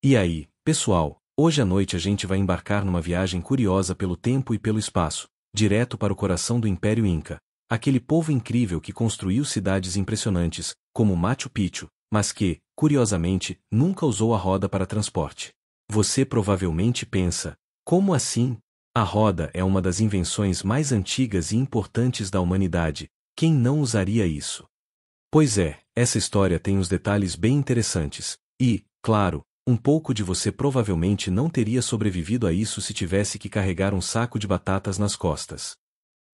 E aí, pessoal, hoje à noite a gente vai embarcar numa viagem curiosa pelo tempo e pelo espaço, direto para o coração do Império Inca, aquele povo incrível que construiu cidades impressionantes, como Machu Picchu, mas que, curiosamente, nunca usou a roda para transporte. Você provavelmente pensa, como assim? A roda é uma das invenções mais antigas e importantes da humanidade, quem não usaria isso? Pois é, essa história tem uns detalhes bem interessantes, e, claro, um pouco de você provavelmente não teria sobrevivido a isso se tivesse que carregar um saco de batatas nas costas.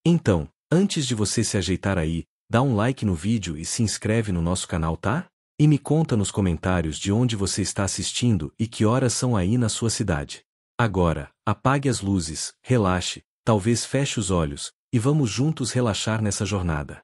Então, antes de você se ajeitar aí, dá um like no vídeo e se inscreve no nosso canal, tá? E me conta nos comentários de onde você está assistindo e que horas são aí na sua cidade. Agora, apague as luzes, relaxe, talvez feche os olhos, e vamos juntos relaxar nessa jornada.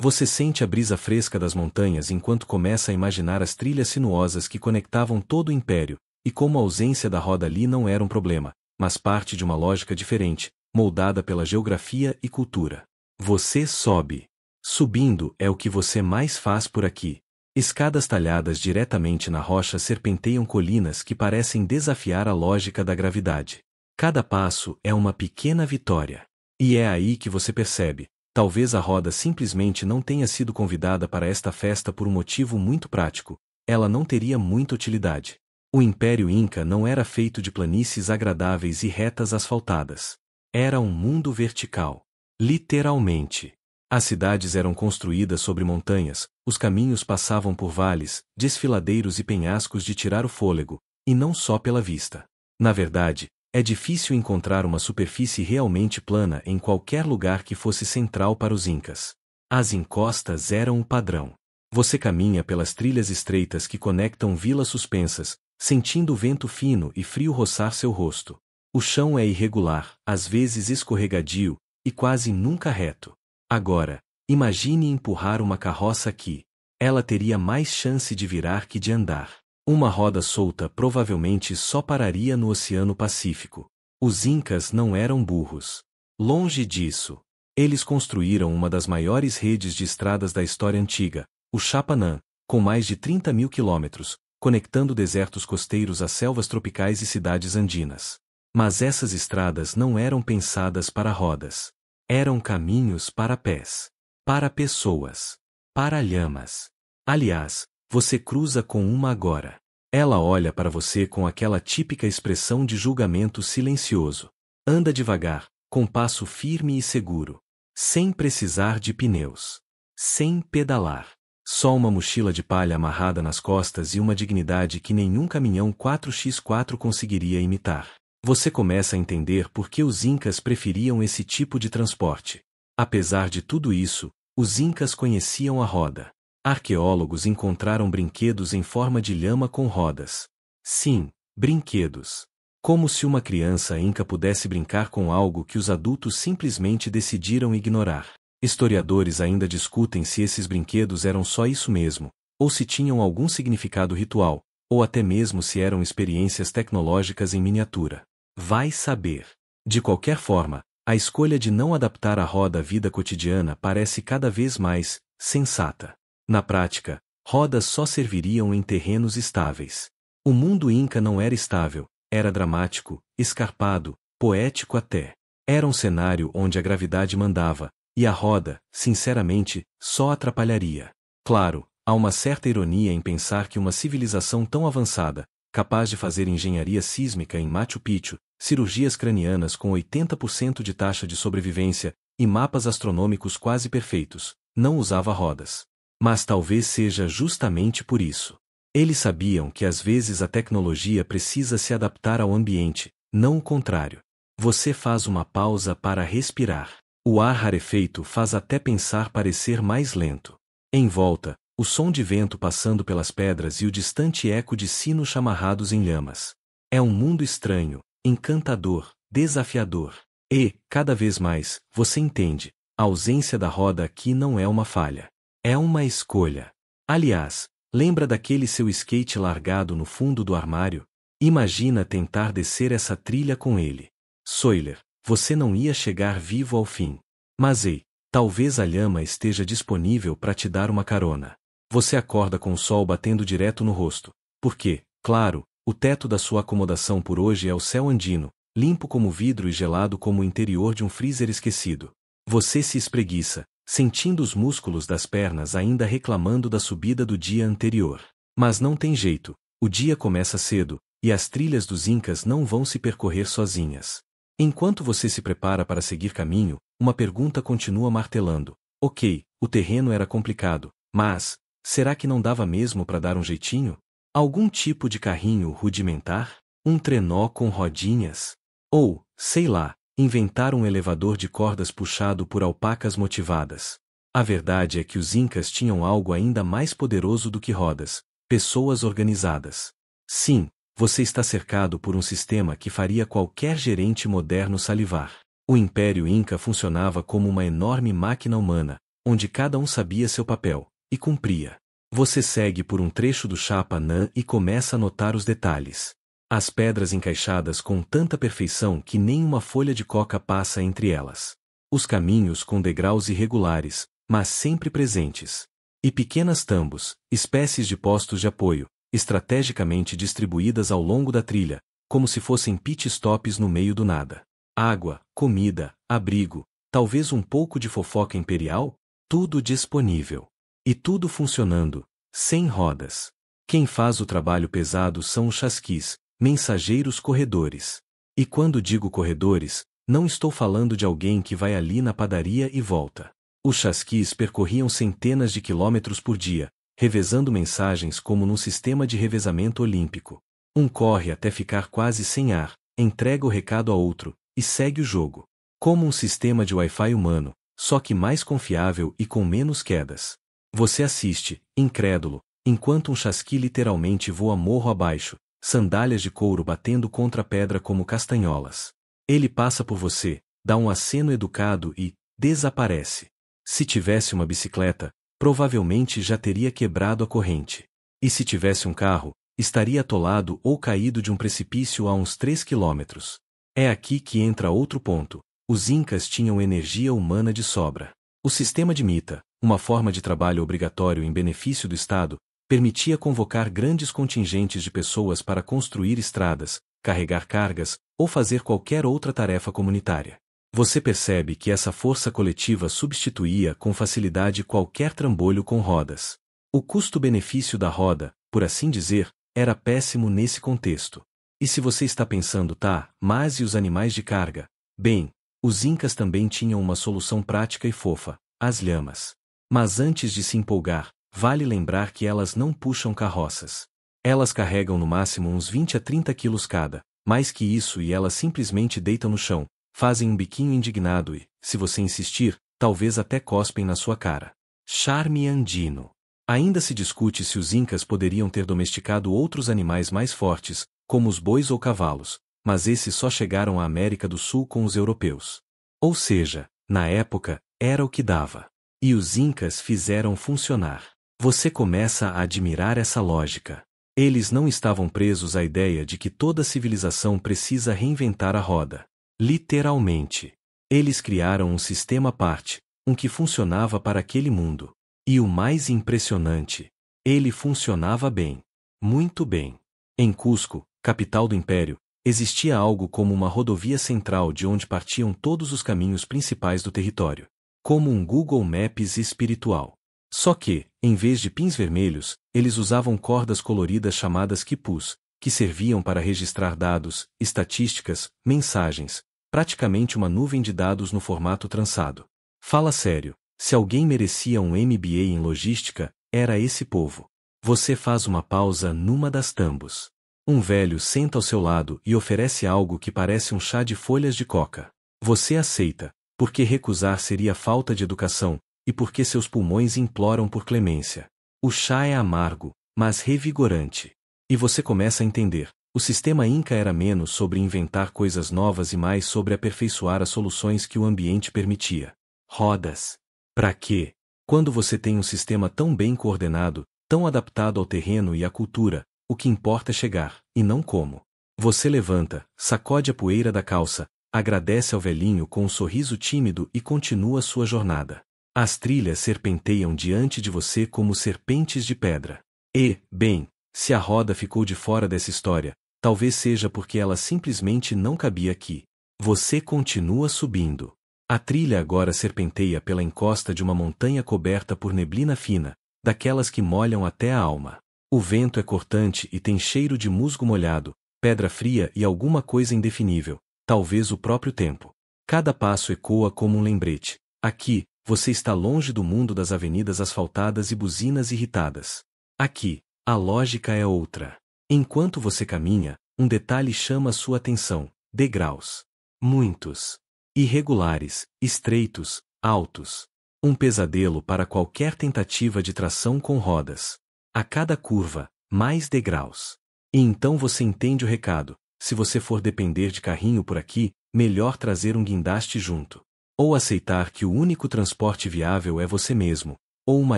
Você sente a brisa fresca das montanhas enquanto começa a imaginar as trilhas sinuosas que conectavam todo o império, e como a ausência da roda ali não era um problema, mas parte de uma lógica diferente, moldada pela geografia e cultura. Você sobe. Subindo é o que você mais faz por aqui. Escadas talhadas diretamente na rocha serpenteiam colinas que parecem desafiar a lógica da gravidade. Cada passo é uma pequena vitória. E é aí que você percebe. Talvez a roda simplesmente não tenha sido convidada para esta festa por um motivo muito prático. Ela não teria muita utilidade. O Império Inca não era feito de planícies agradáveis e retas asfaltadas. Era um mundo vertical. Literalmente. As cidades eram construídas sobre montanhas, os caminhos passavam por vales, desfiladeiros e penhascos de tirar o fôlego, e não só pela vista. Na verdade, é difícil encontrar uma superfície realmente plana em qualquer lugar que fosse central para os incas. As encostas eram o padrão. Você caminha pelas trilhas estreitas que conectam vilas suspensas, sentindo o vento fino e frio roçar seu rosto. O chão é irregular, às vezes escorregadio, e quase nunca reto. Agora, imagine empurrar uma carroça aqui. Ela teria mais chance de virar que de andar. Uma roda solta provavelmente só pararia no Oceano Pacífico. Os incas não eram burros. Longe disso. Eles construíram uma das maiores redes de estradas da história antiga, o Chapanã, com mais de 30.000 quilômetros, conectando desertos costeiros a selvas tropicais e cidades andinas. Mas essas estradas não eram pensadas para rodas. Eram caminhos para pés. Para pessoas. Para lhamas. Aliás, você cruza com uma agora. Ela olha para você com aquela típica expressão de julgamento silencioso. Anda devagar, com passo firme e seguro. Sem precisar de pneus. Sem pedalar. Só uma mochila de palha amarrada nas costas e uma dignidade que nenhum caminhão 4x4 conseguiria imitar. Você começa a entender por que os incas preferiam esse tipo de transporte. Apesar de tudo isso, os incas conheciam a roda. Arqueólogos encontraram brinquedos em forma de lhama com rodas. Sim, brinquedos. Como se uma criança inca pudesse brincar com algo que os adultos simplesmente decidiram ignorar. Historiadores ainda discutem se esses brinquedos eram só isso mesmo, ou se tinham algum significado ritual, ou até mesmo se eram experiências tecnológicas em miniatura. Vai saber. De qualquer forma, a escolha de não adaptar a roda à vida cotidiana parece cada vez mais sensata. Na prática, rodas só serviriam em terrenos estáveis. O mundo inca não era estável, era dramático, escarpado, poético até. Era um cenário onde a gravidade mandava, e a roda, sinceramente, só atrapalharia. Claro, há uma certa ironia em pensar que uma civilização tão avançada, capaz de fazer engenharia sísmica em Machu Picchu, cirurgias cranianas com 80% de taxa de sobrevivência e mapas astronômicos quase perfeitos, não usava rodas. Mas talvez seja justamente por isso. Eles sabiam que às vezes a tecnologia precisa se adaptar ao ambiente, não o contrário. Você faz uma pausa para respirar. O ar rarefeito faz até pensar parecer mais lento. Em volta, o som de vento passando pelas pedras e o distante eco de sinos amarrados em lhamas. É um mundo estranho, encantador, desafiador. E, cada vez mais, você entende, a ausência da roda aqui não é uma falha. É uma escolha. Aliás, lembra daquele seu skate largado no fundo do armário? Imagina tentar descer essa trilha com ele. Sawyer, você não ia chegar vivo ao fim. Mas ei, talvez a lhama esteja disponível para te dar uma carona. Você acorda com o sol batendo direto no rosto, porque, claro, O teto da sua acomodação por hoje é o céu andino, limpo como vidro e gelado como o interior de um freezer esquecido. Você se espreguiça, sentindo os músculos das pernas ainda reclamando da subida do dia anterior. Mas não tem jeito, o dia começa cedo, e as trilhas dos Incas não vão se percorrer sozinhas. Enquanto você se prepara para seguir caminho, uma pergunta continua martelando. Ok, o terreno era complicado, mas será que não dava mesmo para dar um jeitinho? Algum tipo de carrinho rudimentar? Um trenó com rodinhas? Ou, sei lá, inventar um elevador de cordas puxado por alpacas motivadas? A verdade é que os Incas tinham algo ainda mais poderoso do que rodas: pessoas organizadas. Sim, você está cercado por um sistema que faria qualquer gerente moderno salivar. O Império Inca funcionava como uma enorme máquina humana, onde cada um sabia seu papel, e cumpria. Você segue por um trecho do Chapanã e começa a notar os detalhes. As pedras encaixadas com tanta perfeição que nem uma folha de coca passa entre elas. Os caminhos com degraus irregulares, mas sempre presentes. E pequenas tambos, espécies de postos de apoio, estrategicamente distribuídas ao longo da trilha, como se fossem pit stops no meio do nada. Água, comida, abrigo, talvez um pouco de fofoca imperial, tudo disponível. E tudo funcionando, sem rodas. Quem faz o trabalho pesado são os chasquis, mensageiros corredores. E quando digo corredores, não estou falando de alguém que vai ali na padaria e volta. Os chasquis percorriam centenas de quilômetros por dia, revezando mensagens como num sistema de revezamento olímpico. Um corre até ficar quase sem ar, entrega o recado a outro, e segue o jogo. Como um sistema de Wi-Fi humano, só que mais confiável e com menos quedas. Você assiste, incrédulo, enquanto um chasqui literalmente voa morro abaixo, sandálias de couro batendo contra a pedra como castanholas. Ele passa por você, dá um aceno educado e desaparece. Se tivesse uma bicicleta, provavelmente já teria quebrado a corrente. E se tivesse um carro, estaria atolado ou caído de um precipício a uns 3 quilômetros. É aqui que entra outro ponto. Os Incas tinham energia humana de sobra. O sistema de mita, uma forma de trabalho obrigatório em benefício do Estado, permitia convocar grandes contingentes de pessoas para construir estradas, carregar cargas, ou fazer qualquer outra tarefa comunitária. Você percebe que essa força coletiva substituía com facilidade qualquer trambolho com rodas. O custo-benefício da roda, por assim dizer, era péssimo nesse contexto. E se você está pensando, tá, mas e os animais de carga? Bem, os Incas também tinham uma solução prática e fofa: as lhamas. Mas antes de se empolgar, vale lembrar que elas não puxam carroças. Elas carregam no máximo uns 20 a 30 quilos cada, mais que isso, e elas simplesmente deitam no chão, fazem um biquinho indignado e, se você insistir, talvez até cospem na sua cara. Charme andino. Ainda se discute se os Incas poderiam ter domesticado outros animais mais fortes, como os bois ou cavalos, mas esses só chegaram à América do Sul com os europeus. Ou seja, na época, era o que dava. E os Incas fizeram funcionar. Você começa a admirar essa lógica. Eles não estavam presos à ideia de que toda civilização precisa reinventar a roda. Literalmente. Eles criaram um sistema à parte, um que funcionava para aquele mundo. E o mais impressionante, ele funcionava bem. Muito bem. Em Cusco, capital do Império, existia algo como uma rodovia central de onde partiam todos os caminhos principais do território. Como um Google Maps espiritual. Só que, em vez de pins vermelhos, eles usavam cordas coloridas chamadas quipus, que serviam para registrar dados, estatísticas, mensagens, praticamente uma nuvem de dados no formato trançado. Fala sério, se alguém merecia um MBA em logística, era esse povo. Você faz uma pausa numa das tambos. Um velho senta ao seu lado e oferece algo que parece um chá de folhas de coca. Você aceita, porque recusar seria falta de educação, e porque seus pulmões imploram por clemência. O chá é amargo, mas revigorante. E você começa a entender. O sistema Inca era menos sobre inventar coisas novas e mais sobre aperfeiçoar as soluções que o ambiente permitia. Rodas. Pra quê? Quando você tem um sistema tão bem coordenado, tão adaptado ao terreno e à cultura, o que importa é chegar, e não como. Você levanta, sacode a poeira da calça, agradece ao velhinho com um sorriso tímido e continua sua jornada. As trilhas serpenteiam diante de você como serpentes de pedra. E, bem, se a roda ficou de fora dessa história, Talvez seja porque ela simplesmente não cabia aqui. Você continua subindo. A trilha agora serpenteia pela encosta de uma montanha coberta por neblina fina, daquelas que molham até a alma. O vento é cortante e tem cheiro de musgo molhado, pedra fria e alguma coisa indefinível, talvez o próprio tempo. Cada passo ecoa como um lembrete. Aqui, você está longe do mundo das avenidas asfaltadas e buzinas irritadas. Aqui, a lógica é outra. Enquanto você caminha, um detalhe chama sua atenção: degraus. Muitos. Irregulares, estreitos, altos. Um pesadelo para qualquer tentativa de tração com rodas. A cada curva, mais degraus. E então você entende o recado: se você for depender de carrinho por aqui, melhor trazer um guindaste junto. Ou aceitar que o único transporte viável é você mesmo, ou uma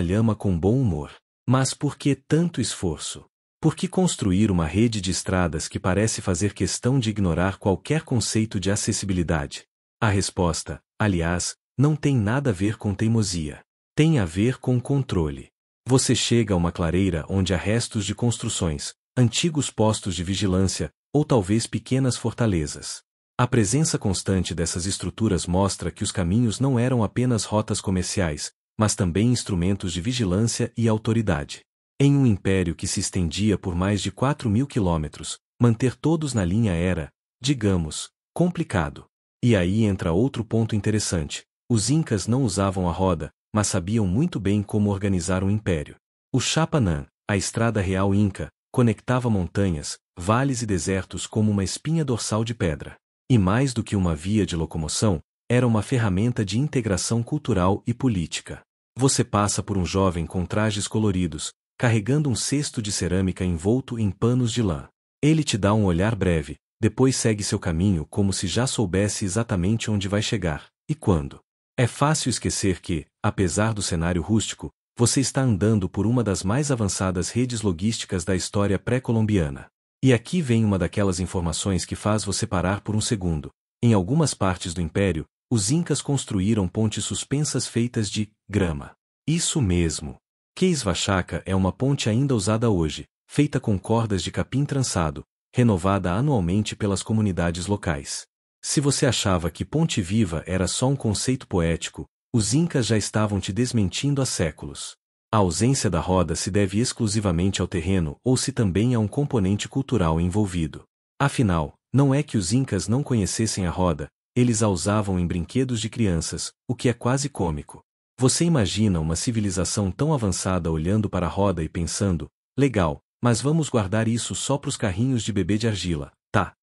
lhama com bom humor. Mas por que tanto esforço? Por que construir uma rede de estradas que parece fazer questão de ignorar qualquer conceito de acessibilidade? A resposta, aliás, não tem nada a ver com teimosia. Tem a ver com controle. Você chega a uma clareira onde há restos de construções, antigos postos de vigilância, ou talvez pequenas fortalezas. A presença constante dessas estruturas mostra que os caminhos não eram apenas rotas comerciais, mas também instrumentos de vigilância e autoridade. Em um império que se estendia por mais de 4.000 quilômetros, manter todos na linha era, digamos, complicado. E aí entra outro ponto interessante. Os incas não usavam a roda, mas sabiam muito bem como organizar um império. O Chapanã, a estrada real inca, conectava montanhas, vales e desertos como uma espinha dorsal de pedra. E mais do que uma via de locomoção, era uma ferramenta de integração cultural e política. Você passa por um jovem com trajes coloridos, carregando um cesto de cerâmica envolto em panos de lã. Ele te dá um olhar breve, depois segue seu caminho como se já soubesse exatamente onde vai chegar, e quando. É fácil esquecer que, apesar do cenário rústico, você está andando por uma das mais avançadas redes logísticas da história pré-colombiana. E aqui vem uma daquelas informações que faz você parar por um segundo. Em algumas partes do Império, os Incas construíram pontes suspensas feitas de grama. Isso mesmo. Queisvachaca é uma ponte ainda usada hoje, feita com cordas de capim trançado, renovada anualmente pelas comunidades locais. Se você achava que Ponte Viva era só um conceito poético, os Incas já estavam te desmentindo há séculos. A ausência da roda se deve exclusivamente ao terreno ou se também há um componente cultural envolvido. Afinal, não é que os Incas não conhecessem a roda, eles a usavam em brinquedos de crianças, o que é quase cômico. Você imagina uma civilização tão avançada olhando para a roda e pensando: legal, mas vamos guardar isso só para os carrinhos de bebê de argila, tá?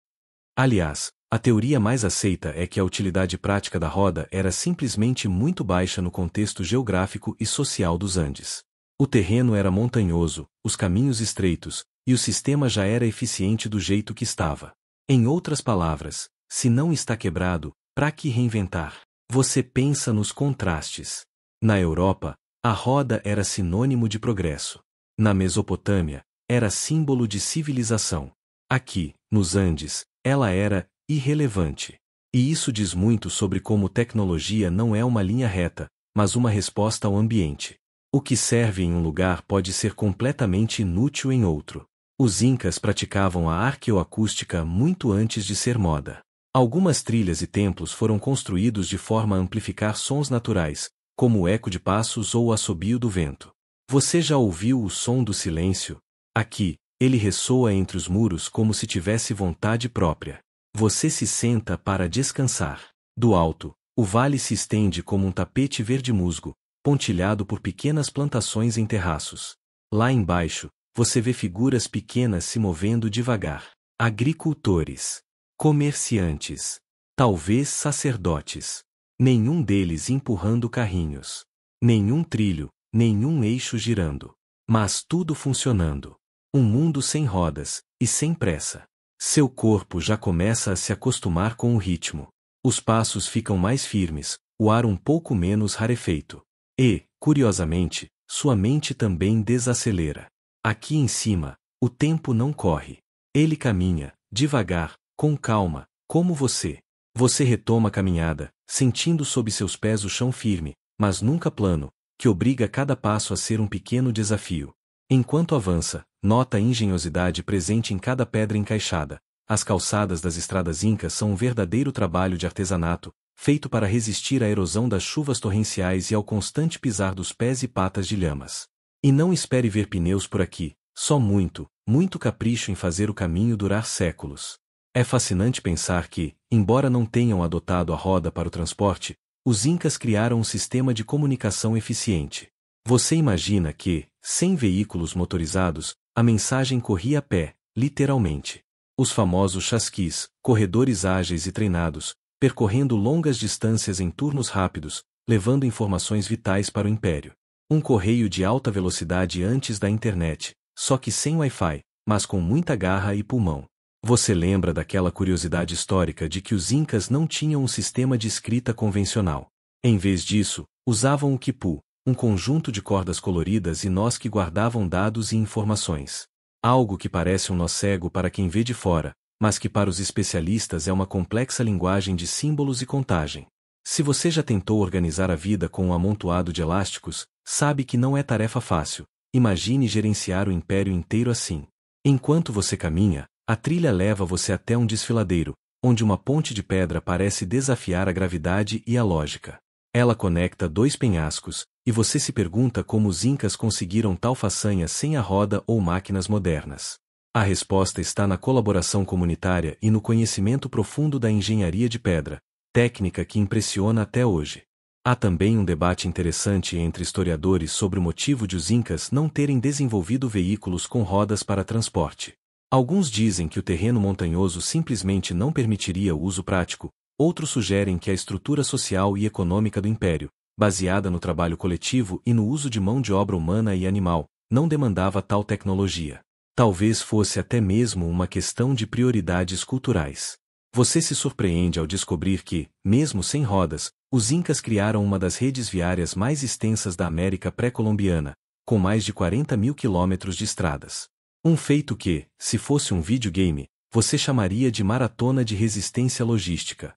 Aliás, a teoria mais aceita é que a utilidade prática da roda era simplesmente muito baixa no contexto geográfico e social dos Andes. O terreno era montanhoso, os caminhos estreitos, e o sistema já era eficiente do jeito que estava. Em outras palavras, se não está quebrado, para que reinventar? Você pensa nos contrastes. Na Europa, a roda era sinônimo de progresso. Na Mesopotâmia, era símbolo de civilização. Aqui, nos Andes, ela era irrelevante. E isso diz muito sobre como tecnologia não é uma linha reta, mas uma resposta ao ambiente. O que serve em um lugar pode ser completamente inútil em outro. Os Incas praticavam a arqueoacústica muito antes de ser moda. Algumas trilhas e templos foram construídos de forma a amplificar sons naturais, como o eco de passos ou o assobio do vento. Você já ouviu o som do silêncio? Aqui, ele ressoa entre os muros como se tivesse vontade própria. Você se senta para descansar. Do alto, o vale se estende como um tapete verde musgo, pontilhado por pequenas plantações em terraços. Lá embaixo, você vê figuras pequenas se movendo devagar. Agricultores. Comerciantes. Talvez sacerdotes. Nenhum deles empurrando carrinhos. Nenhum trilho, nenhum eixo girando. Mas tudo funcionando. Um mundo sem rodas, e sem pressa. Seu corpo já começa a se acostumar com o ritmo. Os passos ficam mais firmes, o ar um pouco menos rarefeito. E, curiosamente, sua mente também desacelera. Aqui em cima, o tempo não corre. Ele caminha, devagar, com calma, como você. Você retoma a caminhada, sentindo sob seus pés o chão firme, mas nunca plano, que obriga cada passo a ser um pequeno desafio. Enquanto avança, nota a engenhosidade presente em cada pedra encaixada. As calçadas das estradas incas são um verdadeiro trabalho de artesanato, feito para resistir à erosão das chuvas torrenciais e ao constante pisar dos pés e patas de lhamas. E não espere ver pneus por aqui, só muito, muito capricho em fazer o caminho durar séculos. É fascinante pensar que, embora não tenham adotado a roda para o transporte, os incas criaram um sistema de comunicação eficiente. Você imagina que, sem veículos motorizados, a mensagem corria a pé, literalmente. Os famosos chasquis, corredores ágeis e treinados, percorrendo longas distâncias em turnos rápidos, levando informações vitais para o império. Um correio de alta velocidade antes da internet, só que sem Wi-Fi, mas com muita garra e pulmão. Você lembra daquela curiosidade histórica de que os incas não tinham um sistema de escrita convencional. Em vez disso, usavam o quipu, um conjunto de cordas coloridas e nós que guardavam dados e informações. Algo que parece um nó cego para quem vê de fora, mas que para os especialistas é uma complexa linguagem de símbolos e contagem. Se você já tentou organizar a vida com um amontoado de elásticos, sabe que não é tarefa fácil. Imagine gerenciar o império inteiro assim. Enquanto você caminha, a trilha leva você até um desfiladeiro, onde uma ponte de pedra parece desafiar a gravidade e a lógica. Ela conecta dois penhascos, e você se pergunta como os incas conseguiram tal façanha sem a roda ou máquinas modernas. A resposta está na colaboração comunitária e no conhecimento profundo da engenharia de pedra, técnica que impressiona até hoje. Há também um debate interessante entre historiadores sobre o motivo de os incas não terem desenvolvido veículos com rodas para transporte. Alguns dizem que o terreno montanhoso simplesmente não permitiria o uso prático, outros sugerem que a estrutura social e econômica do império, baseada no trabalho coletivo e no uso de mão de obra humana e animal, não demandava tal tecnologia. Talvez fosse até mesmo uma questão de prioridades culturais. Você se surpreende ao descobrir que, mesmo sem rodas, os incas criaram uma das redes viárias mais extensas da América pré-colombiana, com mais de 40 mil quilômetros de estradas. Um feito que, se fosse um videogame, você chamaria de maratona de resistência logística.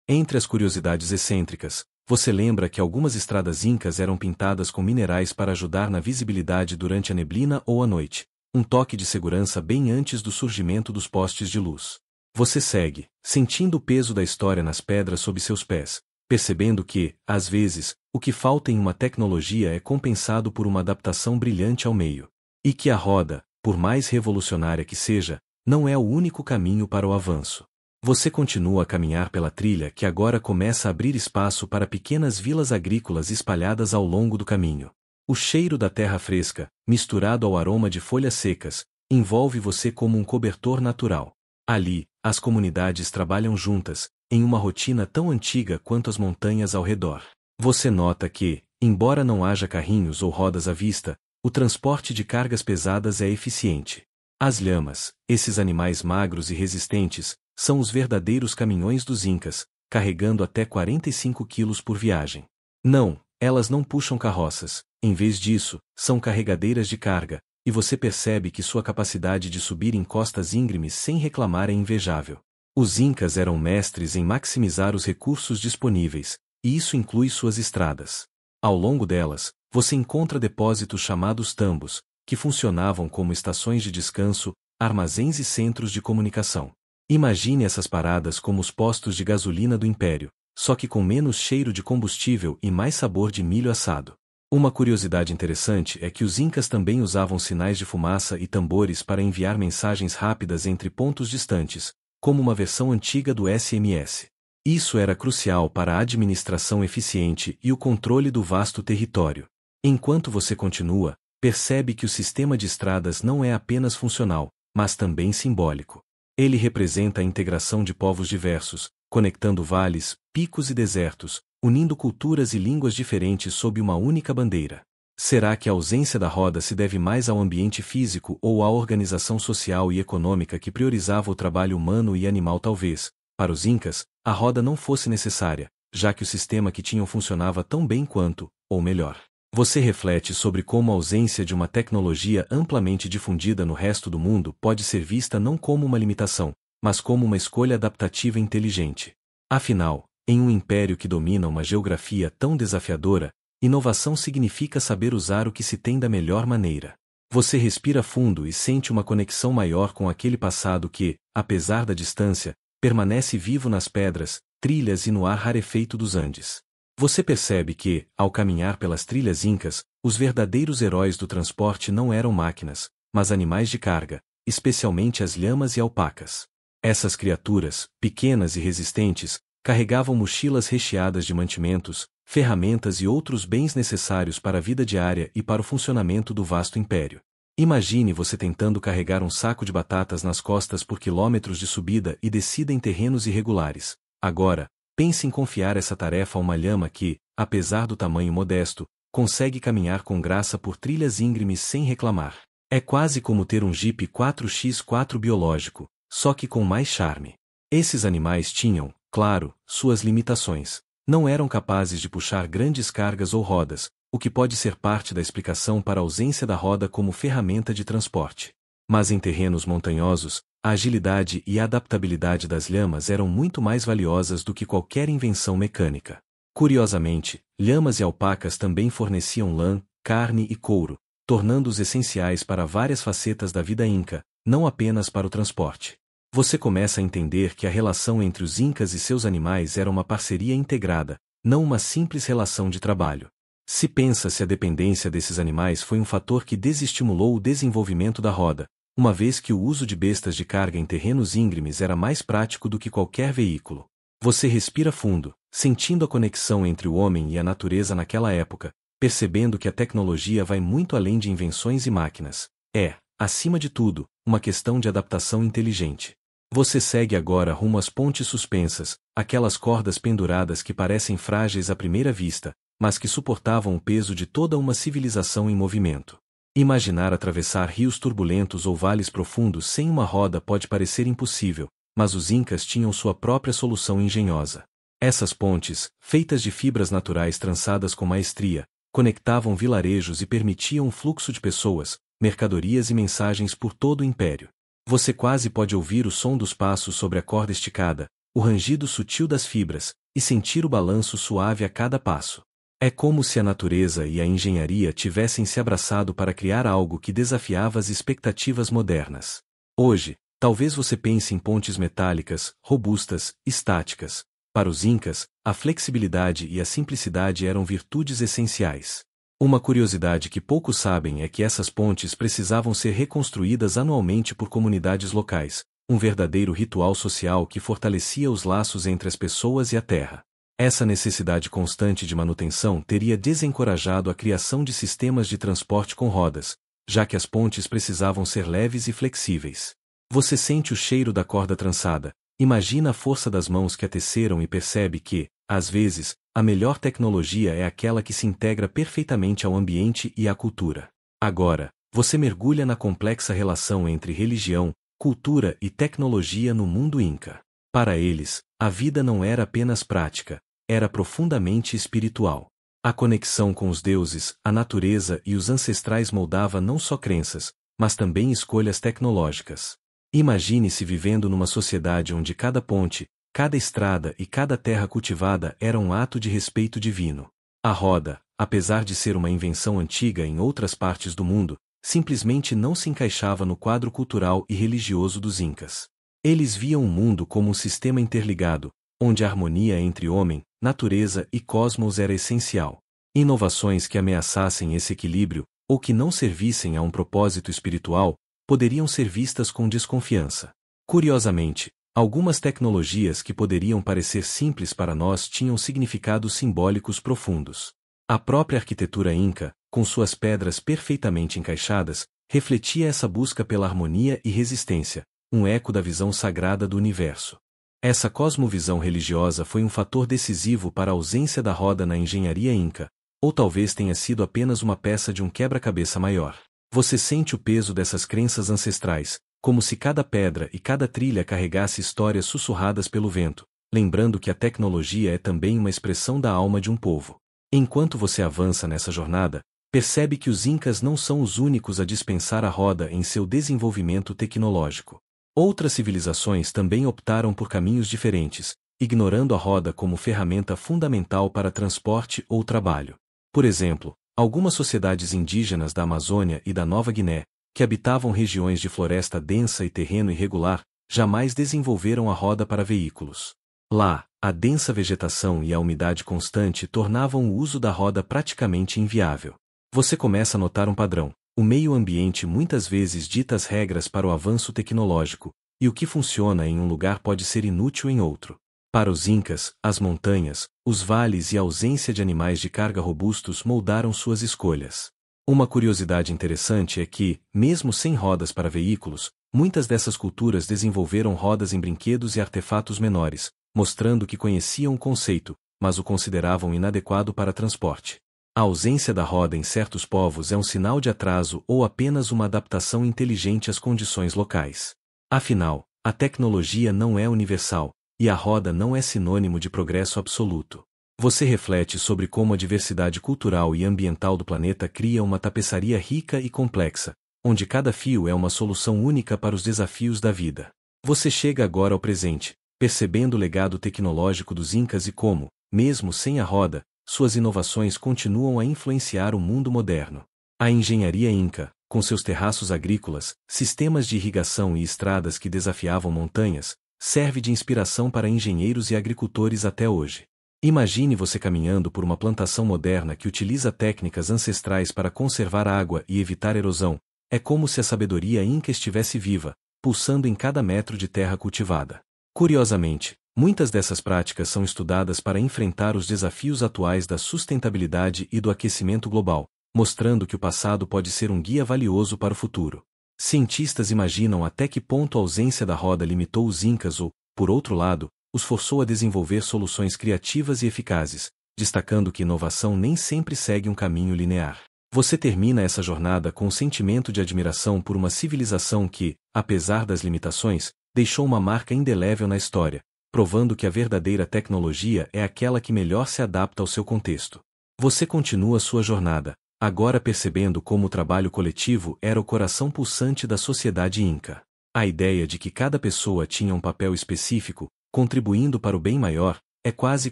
Entre as curiosidades excêntricas, você lembra que algumas estradas incas eram pintadas com minerais para ajudar na visibilidade durante a neblina ou a noite, um toque de segurança bem antes do surgimento dos postes de luz. Você segue, sentindo o peso da história nas pedras sob seus pés, percebendo que, às vezes, o que falta em uma tecnologia é compensado por uma adaptação brilhante ao meio. E que a roda, por mais revolucionária que seja, não é o único caminho para o avanço. Você continua a caminhar pela trilha que agora começa a abrir espaço para pequenas vilas agrícolas espalhadas ao longo do caminho. O cheiro da terra fresca, misturado ao aroma de folhas secas, envolve você como um cobertor natural. Ali, as comunidades trabalham juntas, em uma rotina tão antiga quanto as montanhas ao redor. Você nota que, embora não haja carrinhos ou rodas à vista, o transporte de cargas pesadas é eficiente. As lhamas, esses animais magros e resistentes, são os verdadeiros caminhões dos incas, carregando até 45 quilos por viagem. Não, elas não puxam carroças, em vez disso, são carregadeiras de carga, e você percebe que sua capacidade de subir em costas íngremes sem reclamar é invejável. Os incas eram mestres em maximizar os recursos disponíveis, e isso inclui suas estradas. Ao longo delas, você encontra depósitos chamados tambos, que funcionavam como estações de descanso, armazéns e centros de comunicação. Imagine essas paradas como os postos de gasolina do império, só que com menos cheiro de combustível e mais sabor de milho assado. Uma curiosidade interessante é que os incas também usavam sinais de fumaça e tambores para enviar mensagens rápidas entre pontos distantes, como uma versão antiga do SMS. Isso era crucial para a administração eficiente e o controle do vasto território. Enquanto você continua, percebe que o sistema de estradas não é apenas funcional, mas também simbólico. Ele representa a integração de povos diversos, conectando vales, picos e desertos, unindo culturas e línguas diferentes sob uma única bandeira. Será que a ausência da roda se deve mais ao ambiente físico ou à organização social e econômica que priorizava o trabalho humano e animal? Talvez, para os incas, a roda não fosse necessária, já que o sistema que tinham funcionava tão bem quanto, ou melhor. Você reflete sobre como a ausência de uma tecnologia amplamente difundida no resto do mundo pode ser vista não como uma limitação, mas como uma escolha adaptativa inteligente. Afinal, em um império que domina uma geografia tão desafiadora, inovação significa saber usar o que se tem da melhor maneira. Você respira fundo e sente uma conexão maior com aquele passado que, apesar da distância, permanece vivo nas pedras, trilhas e no ar rarefeito dos Andes. Você percebe que, ao caminhar pelas trilhas incas, os verdadeiros heróis do transporte não eram máquinas, mas animais de carga, especialmente as lhamas e alpacas. Essas criaturas, pequenas e resistentes, carregavam mochilas recheadas de mantimentos, ferramentas e outros bens necessários para a vida diária e para o funcionamento do vasto império. Imagine você tentando carregar um saco de batatas nas costas por quilômetros de subida e descida em terrenos irregulares. Agora, pense em confiar essa tarefa a uma lhama que, apesar do tamanho modesto, consegue caminhar com graça por trilhas íngremes sem reclamar. É quase como ter um Jeep 4x4 biológico, só que com mais charme. Esses animais tinham, claro, suas limitações. Não eram capazes de puxar grandes cargas ou rodas, o que pode ser parte da explicação para a ausência da roda como ferramenta de transporte. Mas em terrenos montanhosos, a agilidade e a adaptabilidade das lhamas eram muito mais valiosas do que qualquer invenção mecânica. Curiosamente, lhamas e alpacas também forneciam lã, carne e couro, tornando-os essenciais para várias facetas da vida inca, não apenas para o transporte. Você começa a entender que a relação entre os incas e seus animais era uma parceria integrada, não uma simples relação de trabalho. Se pensa se a dependência desses animais foi um fator que desestimulou o desenvolvimento da roda, uma vez que o uso de bestas de carga em terrenos íngremes era mais prático do que qualquer veículo. Você respira fundo, sentindo a conexão entre o homem e a natureza naquela época, percebendo que a tecnologia vai muito além de invenções e máquinas. É, acima de tudo, uma questão de adaptação inteligente. Você segue agora rumo às pontes suspensas, aquelas cordas penduradas que parecem frágeis à primeira vista, mas que suportavam o peso de toda uma civilização em movimento. Imaginar atravessar rios turbulentos ou vales profundos sem uma roda pode parecer impossível, mas os incas tinham sua própria solução engenhosa. Essas pontes, feitas de fibras naturais trançadas com maestria, conectavam vilarejos e permitiam o fluxo de pessoas, mercadorias e mensagens por todo o império. Você quase pode ouvir o som dos passos sobre a corda esticada, o rangido sutil das fibras, e sentir o balanço suave a cada passo. É como se a natureza e a engenharia tivessem se abraçado para criar algo que desafiava as expectativas modernas. Hoje, talvez você pense em pontes metálicas, robustas, estáticas. Para os incas, a flexibilidade e a simplicidade eram virtudes essenciais. Uma curiosidade que poucos sabem é que essas pontes precisavam ser reconstruídas anualmente por comunidades locais, um verdadeiro ritual social que fortalecia os laços entre as pessoas e a terra. Essa necessidade constante de manutenção teria desencorajado a criação de sistemas de transporte com rodas, já que as pontes precisavam ser leves e flexíveis. Você sente o cheiro da corda trançada, imagina a força das mãos que a teceram e percebe que, às vezes, a melhor tecnologia é aquela que se integra perfeitamente ao ambiente e à cultura. Agora, você mergulha na complexa relação entre religião, cultura e tecnologia no mundo inca. Para eles, a vida não era apenas prática, era profundamente espiritual. A conexão com os deuses, a natureza e os ancestrais moldava não só crenças, mas também escolhas tecnológicas. Imagine-se vivendo numa sociedade onde cada ponte, cada estrada e cada terra cultivada era um ato de respeito divino. A roda, apesar de ser uma invenção antiga em outras partes do mundo, simplesmente não se encaixava no quadro cultural e religioso dos incas. Eles viam o mundo como um sistema interligado, onde a harmonia entre homem, natureza e cosmos era essencial. Inovações que ameaçassem esse equilíbrio, ou que não servissem a um propósito espiritual, poderiam ser vistas com desconfiança. Curiosamente, algumas tecnologias que poderiam parecer simples para nós tinham significados simbólicos profundos. A própria arquitetura inca, com suas pedras perfeitamente encaixadas, refletia essa busca pela harmonia e resistência, um eco da visão sagrada do universo. Essa cosmovisão religiosa foi um fator decisivo para a ausência da roda na engenharia inca, ou talvez tenha sido apenas uma peça de um quebra-cabeça maior. Você sente o peso dessas crenças ancestrais, como se cada pedra e cada trilha carregasse histórias sussurradas pelo vento, lembrando que a tecnologia é também uma expressão da alma de um povo. Enquanto você avança nessa jornada, percebe que os incas não são os únicos a dispensar a roda em seu desenvolvimento tecnológico. Outras civilizações também optaram por caminhos diferentes, ignorando a roda como ferramenta fundamental para transporte ou trabalho. Por exemplo, Algumas sociedades indígenas da Amazônia e da Nova Guiné, que habitavam regiões de floresta densa e terreno irregular, jamais desenvolveram a roda para veículos. Lá, a densa vegetação e a umidade constante tornavam o uso da roda praticamente inviável. Você começa a notar um padrão. O meio ambiente muitas vezes dita as regras para o avanço tecnológico, e o que funciona em um lugar pode ser inútil em outro. Para os Incas, as montanhas, os vales e a ausência de animais de carga robustos moldaram suas escolhas. Uma curiosidade interessante é que, mesmo sem rodas para veículos, muitas dessas culturas desenvolveram rodas em brinquedos e artefatos menores, mostrando que conheciam o conceito, mas o consideravam inadequado para transporte. A ausência da roda em certos povos é um sinal de atraso ou apenas uma adaptação inteligente às condições locais. Afinal, a tecnologia não é universal, e a roda não é sinônimo de progresso absoluto. Você reflete sobre como a diversidade cultural e ambiental do planeta cria uma tapeçaria rica e complexa, onde cada fio é uma solução única para os desafios da vida. Você chega agora ao presente, percebendo o legado tecnológico dos Incas e como, mesmo sem a roda, suas inovações continuam a influenciar o mundo moderno. A engenharia Inca, com seus terraços agrícolas, sistemas de irrigação e estradas que desafiavam montanhas, serve de inspiração para engenheiros e agricultores até hoje. Imagine você caminhando por uma plantação moderna que utiliza técnicas ancestrais para conservar água e evitar erosão. É como se a sabedoria Inca estivesse viva, pulsando em cada metro de terra cultivada. Curiosamente, muitas dessas práticas são estudadas para enfrentar os desafios atuais da sustentabilidade e do aquecimento global, mostrando que o passado pode ser um guia valioso para o futuro. Cientistas imaginam até que ponto a ausência da roda limitou os Incas ou, por outro lado, os forçou a desenvolver soluções criativas e eficazes, destacando que inovação nem sempre segue um caminho linear. Você termina essa jornada com um sentimento de admiração por uma civilização que, apesar das limitações, deixou uma marca indelével na história, provando que a verdadeira tecnologia é aquela que melhor se adapta ao seu contexto. Você continua sua jornada, agora percebendo como o trabalho coletivo era o coração pulsante da sociedade Inca. A ideia de que cada pessoa tinha um papel específico, contribuindo para o bem maior, é quase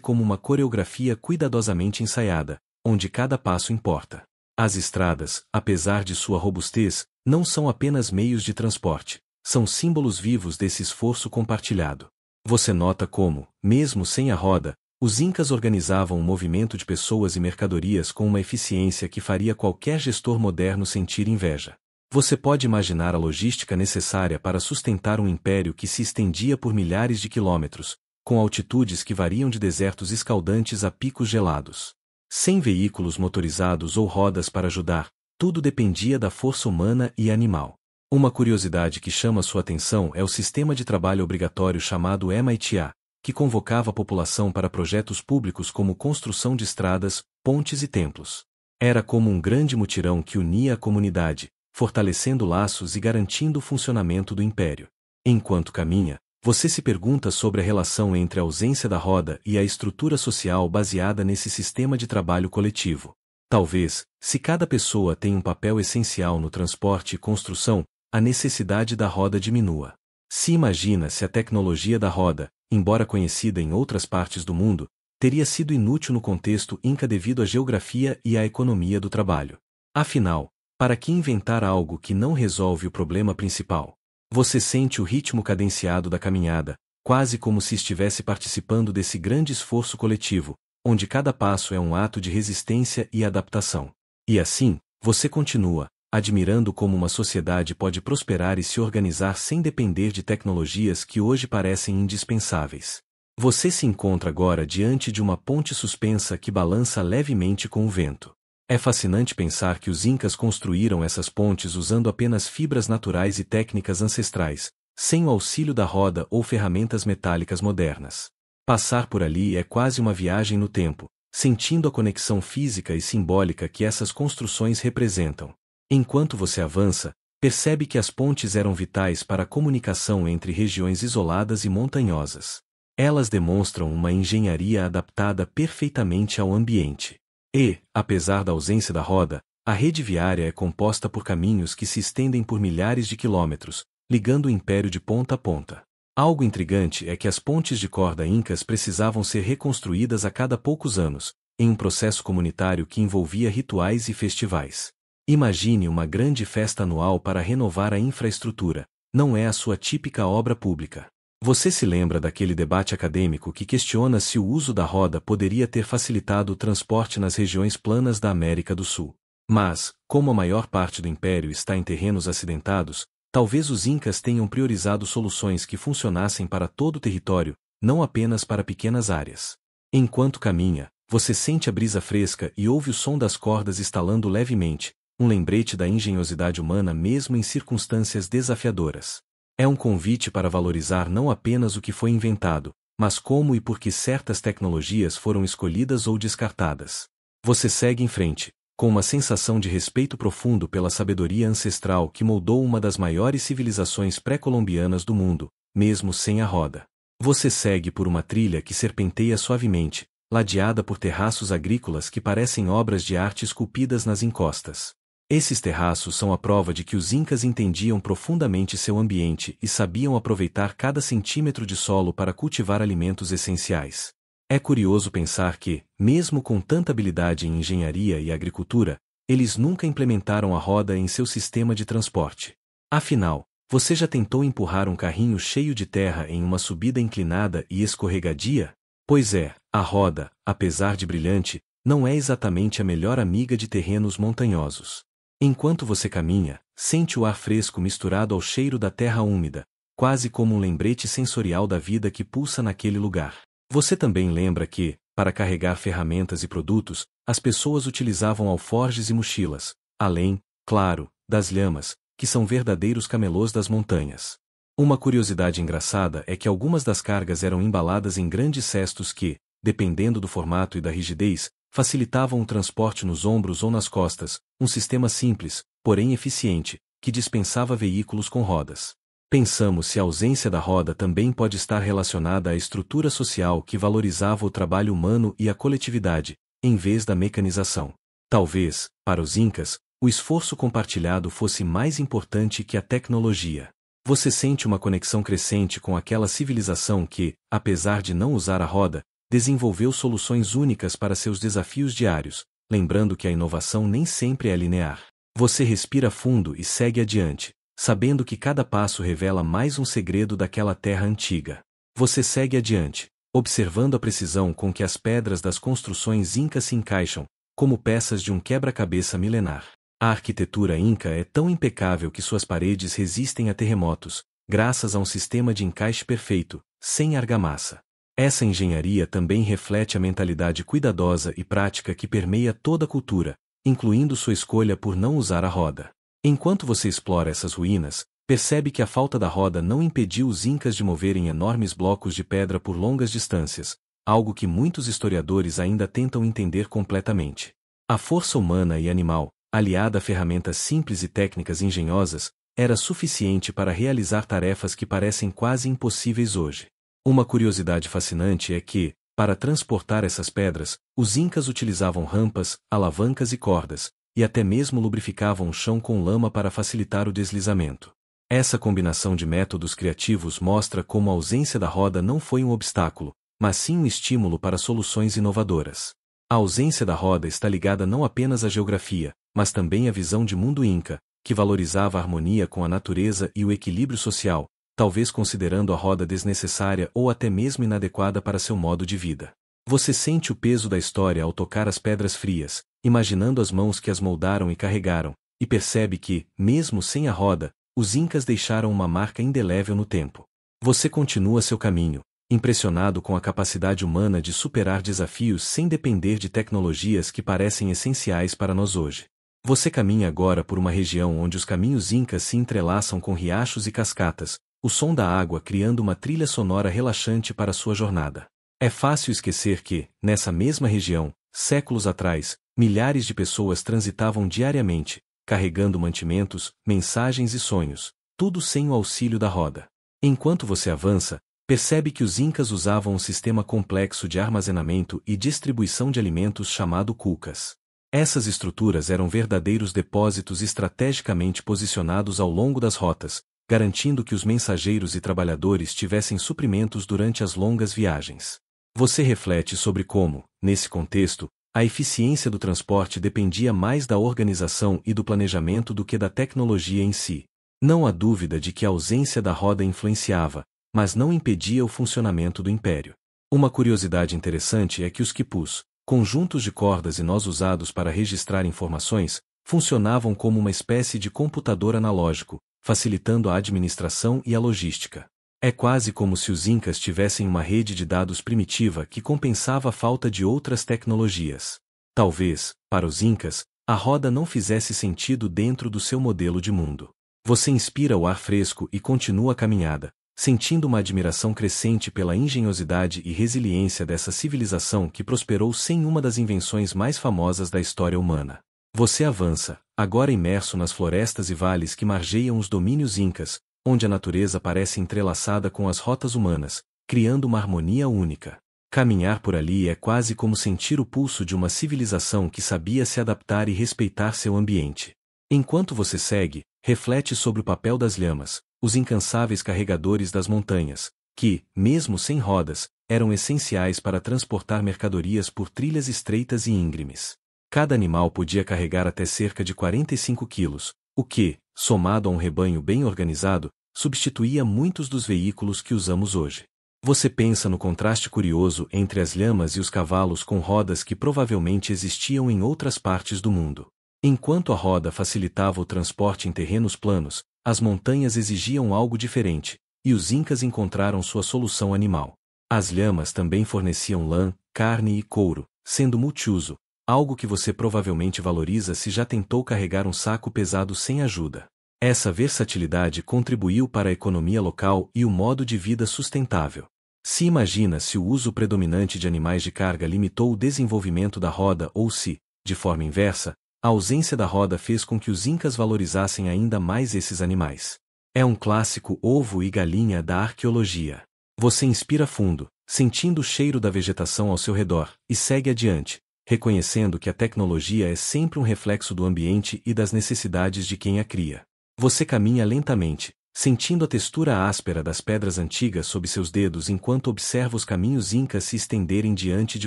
como uma coreografia cuidadosamente ensaiada, onde cada passo importa. As estradas, apesar de sua robustez, não são apenas meios de transporte, são símbolos vivos desse esforço compartilhado. Você nota como, mesmo sem a roda, os Incas organizavam um movimento de pessoas e mercadorias com uma eficiência que faria qualquer gestor moderno sentir inveja. Você pode imaginar a logística necessária para sustentar um império que se estendia por milhares de quilômetros, com altitudes que variam de desertos escaldantes a picos gelados. Sem veículos motorizados ou rodas para ajudar, tudo dependia da força humana e animal. Uma curiosidade que chama sua atenção é o sistema de trabalho obrigatório chamado MITA, que convocava a população para projetos públicos como construção de estradas, pontes e templos. Era como um grande mutirão que unia a comunidade, fortalecendo laços e garantindo o funcionamento do império. Enquanto caminha, você se pergunta sobre a relação entre a ausência da roda e a estrutura social baseada nesse sistema de trabalho coletivo. Talvez, se cada pessoa tem um papel essencial no transporte e construção, a necessidade da roda diminua. Se imagina se a tecnologia da roda, embora conhecida em outras partes do mundo, teria sido inútil no contexto Inca devido à geografia e à economia do trabalho. Afinal, para que inventar algo que não resolve o problema principal? Você sente o ritmo cadenciado da caminhada, quase como se estivesse participando desse grande esforço coletivo, onde cada passo é um ato de resistência e adaptação. E assim, você continua, admirando como uma sociedade pode prosperar e se organizar sem depender de tecnologias que hoje parecem indispensáveis. Você se encontra agora diante de uma ponte suspensa que balança levemente com o vento. É fascinante pensar que os Incas construíram essas pontes usando apenas fibras naturais e técnicas ancestrais, sem o auxílio da roda ou ferramentas metálicas modernas. Passar por ali é quase uma viagem no tempo, sentindo a conexão física e simbólica que essas construções representam. Enquanto você avança, percebe que as pontes eram vitais para a comunicação entre regiões isoladas e montanhosas. Elas demonstram uma engenharia adaptada perfeitamente ao ambiente. E, apesar da ausência da roda, a rede viária é composta por caminhos que se estendem por milhares de quilômetros, ligando o império de ponta a ponta. Algo intrigante é que as pontes de corda incas precisavam ser reconstruídas a cada poucos anos, em um processo comunitário que envolvia rituais e festivais. Imagine uma grande festa anual para renovar a infraestrutura. Não é a sua típica obra pública. Você se lembra daquele debate acadêmico que questiona se o uso da roda poderia ter facilitado o transporte nas regiões planas da América do Sul. Mas, como a maior parte do império está em terrenos acidentados, talvez os incas tenham priorizado soluções que funcionassem para todo o território, não apenas para pequenas áreas. Enquanto caminha, você sente a brisa fresca e ouve o som das cordas estalando levemente, um lembrete da engenhosidade humana mesmo em circunstâncias desafiadoras. É um convite para valorizar não apenas o que foi inventado, mas como e por que certas tecnologias foram escolhidas ou descartadas. Você segue em frente, com uma sensação de respeito profundo pela sabedoria ancestral que moldou uma das maiores civilizações pré-colombianas do mundo, mesmo sem a roda. Você segue por uma trilha que serpenteia suavemente, ladeada por terraços agrícolas que parecem obras de arte esculpidas nas encostas. Esses terraços são a prova de que os incas entendiam profundamente seu ambiente e sabiam aproveitar cada centímetro de solo para cultivar alimentos essenciais. É curioso pensar que, mesmo com tanta habilidade em engenharia e agricultura, eles nunca implementaram a roda em seu sistema de transporte. Afinal, você já tentou empurrar um carrinho cheio de terra em uma subida inclinada e escorregadia? Pois é, a roda, apesar de brilhante, não é exatamente a melhor amiga de terrenos montanhosos. Enquanto você caminha, sente o ar fresco misturado ao cheiro da terra úmida, quase como um lembrete sensorial da vida que pulsa naquele lugar. Você também lembra que, para carregar ferramentas e produtos, as pessoas utilizavam alforjes e mochilas, além, claro, das lhamas, que são verdadeiros camelôs das montanhas. Uma curiosidade engraçada é que algumas das cargas eram embaladas em grandes cestos que, dependendo do formato e da rigidez, facilitavam o transporte nos ombros ou nas costas, um sistema simples, porém eficiente, que dispensava veículos com rodas. Pensamos se a ausência da roda também pode estar relacionada à estrutura social que valorizava o trabalho humano e a coletividade, em vez da mecanização. Talvez, para os incas, o esforço compartilhado fosse mais importante que a tecnologia. Você sente uma conexão crescente com aquela civilização que, apesar de não usar a roda, desenvolveu soluções únicas para seus desafios diários, lembrando que a inovação nem sempre é linear. Você respira fundo e segue adiante, sabendo que cada passo revela mais um segredo daquela terra antiga. Você segue adiante, observando a precisão com que as pedras das construções incas se encaixam, como peças de um quebra-cabeça milenar. A arquitetura inca é tão impecável que suas paredes resistem a terremotos, graças a um sistema de encaixe perfeito, sem argamassa. Essa engenharia também reflete a mentalidade cuidadosa e prática que permeia toda a cultura, incluindo sua escolha por não usar a roda. Enquanto você explora essas ruínas, percebe que a falta da roda não impediu os incas de moverem enormes blocos de pedra por longas distâncias, algo que muitos historiadores ainda tentam entender completamente. A força humana e animal, aliada a ferramentas simples e técnicas engenhosas, era suficiente para realizar tarefas que parecem quase impossíveis hoje. Uma curiosidade fascinante é que, para transportar essas pedras, os incas utilizavam rampas, alavancas e cordas, e até mesmo lubrificavam o chão com lama para facilitar o deslizamento. Essa combinação de métodos criativos mostra como a ausência da roda não foi um obstáculo, mas sim um estímulo para soluções inovadoras. A ausência da roda está ligada não apenas à geografia, mas também à visão de mundo inca, que valorizava a harmonia com a natureza e o equilíbrio social, talvez considerando a roda desnecessária ou até mesmo inadequada para seu modo de vida. Você sente o peso da história ao tocar as pedras frias, imaginando as mãos que as moldaram e carregaram, e percebe que, mesmo sem a roda, os incas deixaram uma marca indelével no tempo. Você continua seu caminho, impressionado com a capacidade humana de superar desafios sem depender de tecnologias que parecem essenciais para nós hoje. Você caminha agora por uma região onde os caminhos incas se entrelaçam com riachos e cascatas, o som da água criando uma trilha sonora relaxante para sua jornada. É fácil esquecer que, nessa mesma região, séculos atrás, milhares de pessoas transitavam diariamente, carregando mantimentos, mensagens e sonhos, tudo sem o auxílio da roda. Enquanto você avança, percebe que os incas usavam um sistema complexo de armazenamento e distribuição de alimentos chamado culcas. Essas estruturas eram verdadeiros depósitos estrategicamente posicionados ao longo das rotas, garantindo que os mensageiros e trabalhadores tivessem suprimentos durante as longas viagens. Você reflete sobre como, nesse contexto, A eficiência do transporte dependia mais da organização e do planejamento do que da tecnologia em si. Não há dúvida de que a ausência da roda influenciava, mas não impedia o funcionamento do império. Uma curiosidade interessante é que os quipus, conjuntos de cordas e nós usados para registrar informações, funcionavam como uma espécie de computador analógico, facilitando a administração e a logística. É quase como se os incas tivessem uma rede de dados primitiva que compensava a falta de outras tecnologias. Talvez, para os incas, a roda não fizesse sentido dentro do seu modelo de mundo. Você inspira o ar fresco e continua a caminhada, sentindo uma admiração crescente pela engenhosidade e resiliência dessa civilização que prosperou sem uma das invenções mais famosas da história humana. Você avança, agora imerso nas florestas e vales que margeiam os domínios incas, onde a natureza parece entrelaçada com as rotas humanas, criando uma harmonia única. Caminhar por ali é quase como sentir o pulso de uma civilização que sabia se adaptar e respeitar seu ambiente. Enquanto você segue, reflete sobre o papel das lhamas, os incansáveis carregadores das montanhas, que, mesmo sem rodas, eram essenciais para transportar mercadorias por trilhas estreitas e íngremes. Cada animal podia carregar até cerca de 45 quilos, o que, somado a um rebanho bem organizado, substituía muitos dos veículos que usamos hoje. Você pensa no contraste curioso entre as lhamas e os cavalos com rodas que provavelmente existiam em outras partes do mundo. Enquanto a roda facilitava o transporte em terrenos planos, as montanhas exigiam algo diferente, e os incas encontraram sua solução animal. As lhamas também forneciam lã, carne e couro, sendo multiuso, algo que você provavelmente valoriza se já tentou carregar um saco pesado sem ajuda. Essa versatilidade contribuiu para a economia local e o modo de vida sustentável. Se imagina se o uso predominante de animais de carga limitou o desenvolvimento da roda ou se, de forma inversa, a ausência da roda fez com que os incas valorizassem ainda mais esses animais. É um clássico ovo e galinha da arqueologia. Você inspira fundo, sentindo o cheiro da vegetação ao seu redor, e segue adiante, reconhecendo que a tecnologia é sempre um reflexo do ambiente e das necessidades de quem a cria. Você caminha lentamente, sentindo a textura áspera das pedras antigas sob seus dedos enquanto observa os caminhos incas se estenderem diante de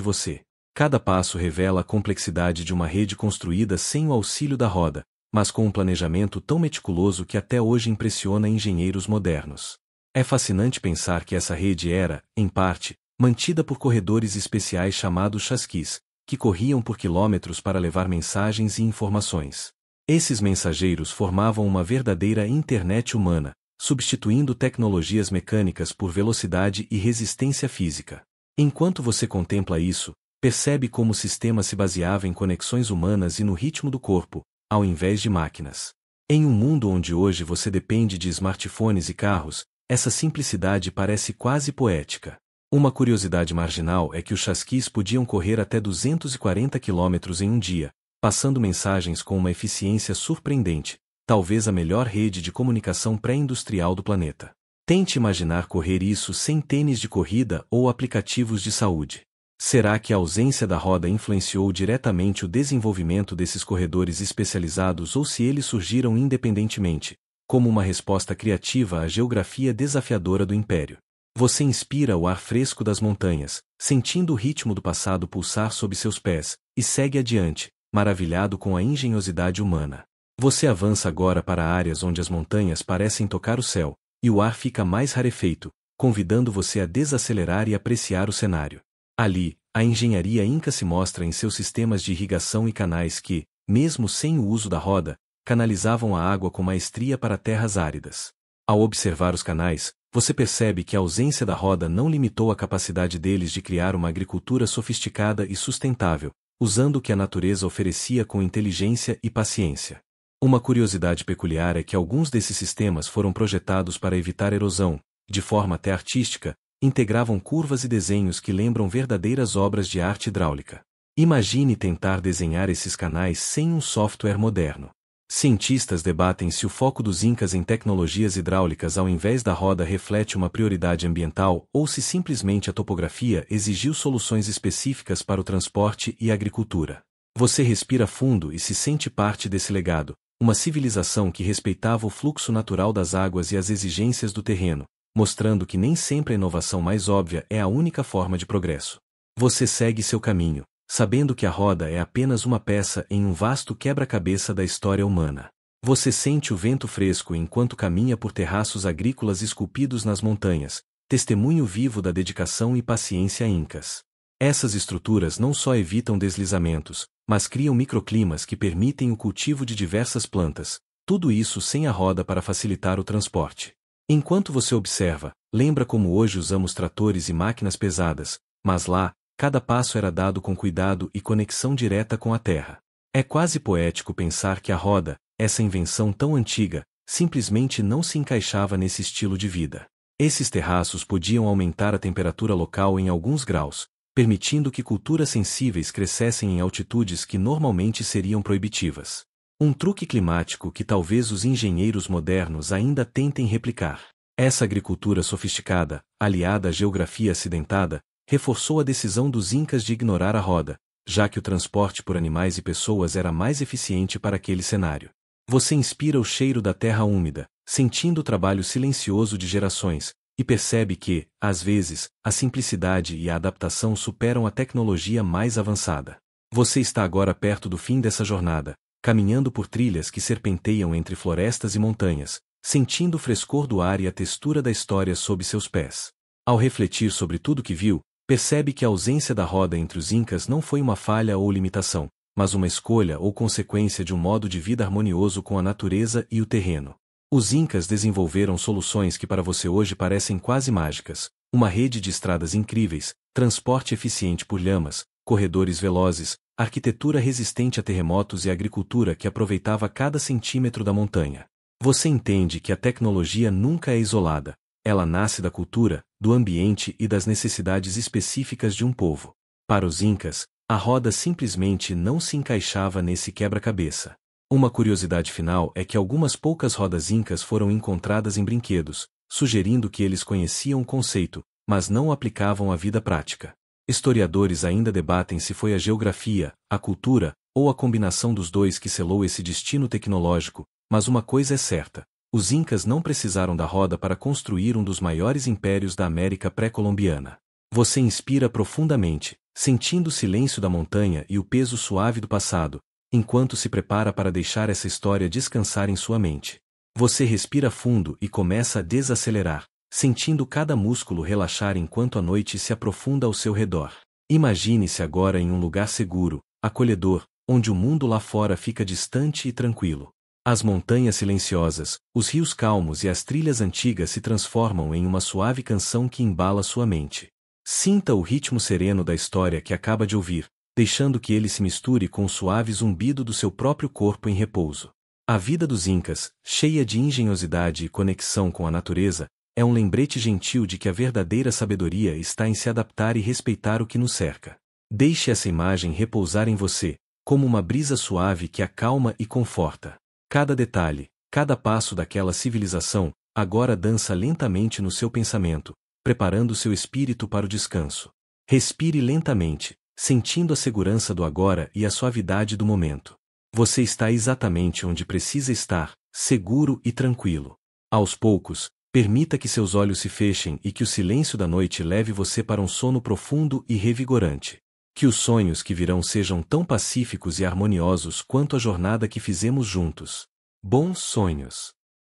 você. Cada passo revela a complexidade de uma rede construída sem o auxílio da roda, mas com um planejamento tão meticuloso que até hoje impressiona engenheiros modernos. É fascinante pensar que essa rede era, em parte, mantida por corredores especiais chamados chasquis, que corriam por quilômetros para levar mensagens e informações. Esses mensageiros formavam uma verdadeira internet humana, substituindo tecnologias mecânicas por velocidade e resistência física. Enquanto você contempla isso, percebe como o sistema se baseava em conexões humanas e no ritmo do corpo, ao invés de máquinas. Em um mundo onde hoje você depende de smartphones e carros, essa simplicidade parece quase poética. Uma curiosidade marginal é que os chasquis podiam correr até 240 km em um dia, passando mensagens com uma eficiência surpreendente, talvez a melhor rede de comunicação pré-industrial do planeta. Tente imaginar correr isso sem tênis de corrida ou aplicativos de saúde. Será que a ausência da roda influenciou diretamente o desenvolvimento desses corredores especializados ou se eles surgiram independentemente, como uma resposta criativa à geografia desafiadora do império? Você inspira o ar fresco das montanhas, sentindo o ritmo do passado pulsar sob seus pés, e segue adiante, maravilhado com a engenhosidade humana. Você avança agora para áreas onde as montanhas parecem tocar o céu, e o ar fica mais rarefeito, convidando você a desacelerar e apreciar o cenário. Ali, a engenharia inca se mostra em seus sistemas de irrigação e canais que, mesmo sem o uso da roda, canalizavam a água com maestria para terras áridas. Ao observar os canais, você percebe que a ausência da roda não limitou a capacidade deles de criar uma agricultura sofisticada e sustentável, usando o que a natureza oferecia com inteligência e paciência. Uma curiosidade peculiar é que alguns desses sistemas foram projetados para evitar erosão, de forma até artística, integravam curvas e desenhos que lembram verdadeiras obras de arte hidráulica. Imagine tentar desenhar esses canais sem um software moderno. Cientistas debatem se o foco dos incas em tecnologias hidráulicas ao invés da roda reflete uma prioridade ambiental ou se simplesmente a topografia exigiu soluções específicas para o transporte e a agricultura. Você respira fundo e se sente parte desse legado, uma civilização que respeitava o fluxo natural das águas e as exigências do terreno, mostrando que nem sempre a inovação mais óbvia é a única forma de progresso. Você segue seu caminho, sabendo que a roda é apenas uma peça em um vasto quebra-cabeça da história humana. Você sente o vento fresco enquanto caminha por terraços agrícolas esculpidos nas montanhas, testemunho vivo da dedicação e paciência incas. Essas estruturas não só evitam deslizamentos, mas criam microclimas que permitem o cultivo de diversas plantas, tudo isso sem a roda para facilitar o transporte. Enquanto você observa, lembra como hoje usamos tratores e máquinas pesadas, mas lá, cada passo era dado com cuidado e conexão direta com a terra. É quase poético pensar que a roda, essa invenção tão antiga, simplesmente não se encaixava nesse estilo de vida. Esses terraços podiam aumentar a temperatura local em alguns graus, permitindo que culturas sensíveis crescessem em altitudes que normalmente seriam proibitivas. Um truque climático que talvez os engenheiros modernos ainda tentem replicar. Essa agricultura sofisticada, aliada à geografia acidentada, reforçou a decisão dos incas de ignorar a roda, já que o transporte por animais e pessoas era mais eficiente para aquele cenário. Você inspira o cheiro da terra úmida, sentindo o trabalho silencioso de gerações, e percebe que, às vezes, a simplicidade e a adaptação superam a tecnologia mais avançada. Você está agora perto do fim dessa jornada, caminhando por trilhas que serpenteiam entre florestas e montanhas, sentindo o frescor do ar e a textura da história sob seus pés. Ao refletir sobre tudo que viu, percebe que a ausência da roda entre os incas não foi uma falha ou limitação, mas uma escolha ou consequência de um modo de vida harmonioso com a natureza e o terreno. Os incas desenvolveram soluções que para você hoje parecem quase mágicas: uma rede de estradas incríveis, transporte eficiente por lhamas, corredores velozes, arquitetura resistente a terremotos e agricultura que aproveitava cada centímetro da montanha. Você entende que a tecnologia nunca é isolada, ela nasce da cultura, do ambiente e das necessidades específicas de um povo. Para os incas, a roda simplesmente não se encaixava nesse quebra-cabeça. Uma curiosidade final é que algumas poucas rodas incas foram encontradas em brinquedos, sugerindo que eles conheciam o conceito, mas não o aplicavam à vida prática. Historiadores ainda debatem se foi a geografia, a cultura, ou a combinação dos dois que selou esse destino tecnológico, mas uma coisa é certa: os incas não precisaram da roda para construir um dos maiores impérios da América pré-colombiana. Você inspira profundamente, sentindo o silêncio da montanha e o peso suave do passado, enquanto se prepara para deixar essa história descansar em sua mente. Você respira fundo e começa a desacelerar, sentindo cada músculo relaxar enquanto a noite se aprofunda ao seu redor. Imagine-se agora em um lugar seguro, acolhedor, onde o mundo lá fora fica distante e tranquilo. As montanhas silenciosas, os rios calmos e as trilhas antigas se transformam em uma suave canção que embala sua mente. Sinta o ritmo sereno da história que acaba de ouvir, deixando que ele se misture com o suave zumbido do seu próprio corpo em repouso. A vida dos incas, cheia de engenhosidade e conexão com a natureza, é um lembrete gentil de que a verdadeira sabedoria está em se adaptar e respeitar o que nos cerca. Deixe essa imagem repousar em você, como uma brisa suave que acalma e conforta. Cada detalhe, cada passo daquela civilização, agora dança lentamente no seu pensamento, preparando seu espírito para o descanso. Respire lentamente, sentindo a segurança do agora e a suavidade do momento. Você está exatamente onde precisa estar, seguro e tranquilo. Aos poucos, permita que seus olhos se fechem e que o silêncio da noite leve você para um sono profundo e revigorante. Que os sonhos que virão sejam tão pacíficos e harmoniosos quanto a jornada que fizemos juntos. Bons sonhos!